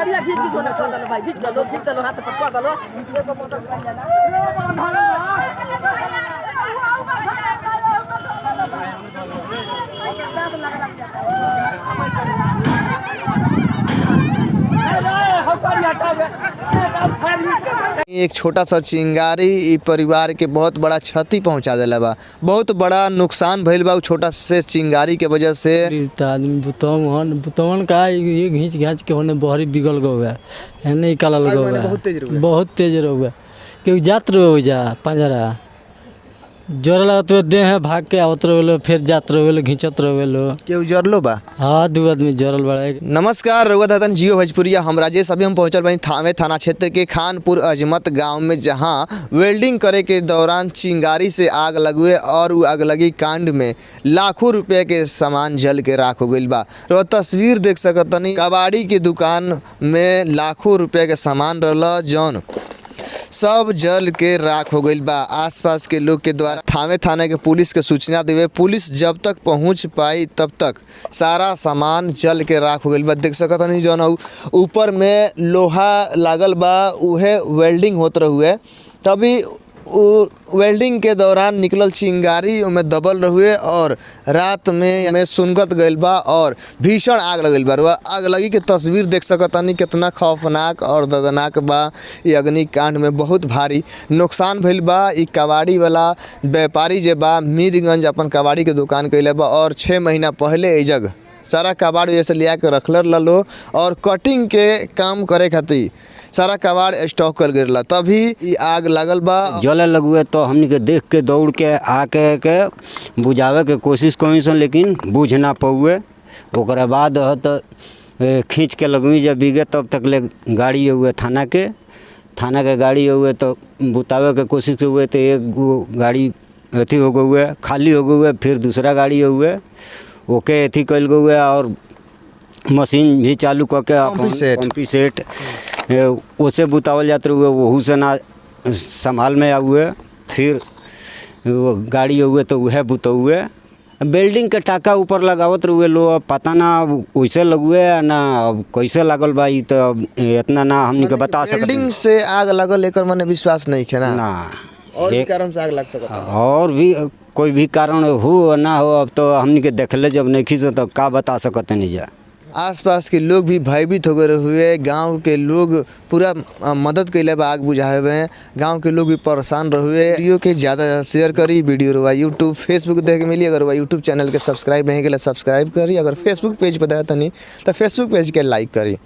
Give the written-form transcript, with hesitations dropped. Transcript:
बढ़िया खींच के दोनों कर दलो भाई, खींच दलो हाथ पकड़ दलो एक मोटर बन जाना। एक छोटा सा चिंगारी इ परिवार के बहुत बड़ा क्षति पहुंचा देला बा, बहुत बड़ा नुकसान भइल बा। छोटा से चिंगारी के वजह से आदमी बुतवन का ये घींच घाच के होने बहरी बिगल गो है, नहीं काला लगा हुआ है, बहुत तेज रहुआ क्योंकि जात रहो जा पंजरा जोर लगत हुए दे है भाग के आवत रहो, फिर जात रहो घिंचत रहो केहू जरलो बा। हाँ 2 आदमी जरल बड़ा। नमस्कार रउआ दातन जियो भोजपुरिया, हम राजेश। अभी हम पहुंचल बानी थावे थाना क्षेत्र के खानपुर अजमत गांव में, जहां वेल्डिंग करे के दौरान चिंगारी से आग लगे और वो आग लगी कांड में लाखों रुपए के सामान जल के राख हो गइल बा। रउआ तस्वीर देख सकतनी, कबाड़ी की दुकान में लाखों रुपए के सामान रहला जौन सब जल के राख हो गइल बा। आसपास के लोग के द्वारा थावे थाना के पुलिस के सूचना देवे, पुलिस जब तक पहुंच पाई तब तक सारा सामान जल के राख हो गइल बा। देख सकत नहीं जौन ऊपर में लोहा लागल बा, उहे वेल्डिंग होत रहुए, तभी वेल्डिंग के दौरान निकलल चिंगारी में दबल रहुए और रात में सुनगत गइल बा और भीषण आग लगल बा। आग लगी के तस्वीर देख सकतानी, कितना खौफनाक और दर्दनाक बा। ये अग्निकांड में बहुत भारी नुकसान भइल बा। ई कबाड़ी वाला व्यापारी जे बा मीरगंज अपन कबाड़ी के दुकान कइले बा और 6 महीना पहले ए जगह सारा कबाड़ जैसे लिया के रखल लो और कटिंग के काम करे खातिर सारा कबाड़ स्टॉक कर गिरला, तभी ई आग लगल बा। जले लगुए तो हमनी के देख के दौड़ के आके के बुझावे के कोशिश करी सन, लेकिन बुझ ना पौए। ओकरा बाद तो खींच के लगवी जब बिगे तब तक ले गाड़ी हुए थाना के गाड़ी हुए तो बुतावे के कोशिश हुए तो एक गाड़ी अथी हो गए खाली हो गए, फिर दूसरा गाड़ी हुए ओके अथी कल गए और मशीन भी चालू करके पंपी सेट उसे बुतावल जाते हुए वहू से ना संभाल में आए, फिर वो गाड़ी हुए तो वह बुत हुए बिल्डिंग के टाका ऊपर लगावत रहुए लो, पता ना वैसे लगुए ना कैसे लागल बा। तो इतना ना हमनी के बता सकते। बिल्डिंग से आग लगल एकर माने विश्वास नहीं है ना और भी कारण से आग लग सकता है, और भी कोई भी कारण हो ना हो, अब तो हमनी के देखले जब नहीं खींच तो का बता सकते नहीं जा। आसपास के लोग भी भयभीत हो गए हुए, गांव के लोग पूरा मदद कैले बा आग बुझाए में, गांव के लोग भी परेशान रहुए। वीडियो के ज़्यादा शेयर करी, वीडियो रहुआ यूट्यूब फेसबुक देख के मिली, अगर वह यूट्यूब चैनल के सब्सक्राइब नहीं के सब्सक्राइब करी, अगर फेसबुक पेज पर देखा नहीं तो फेसबुक पेज के लाइक करी।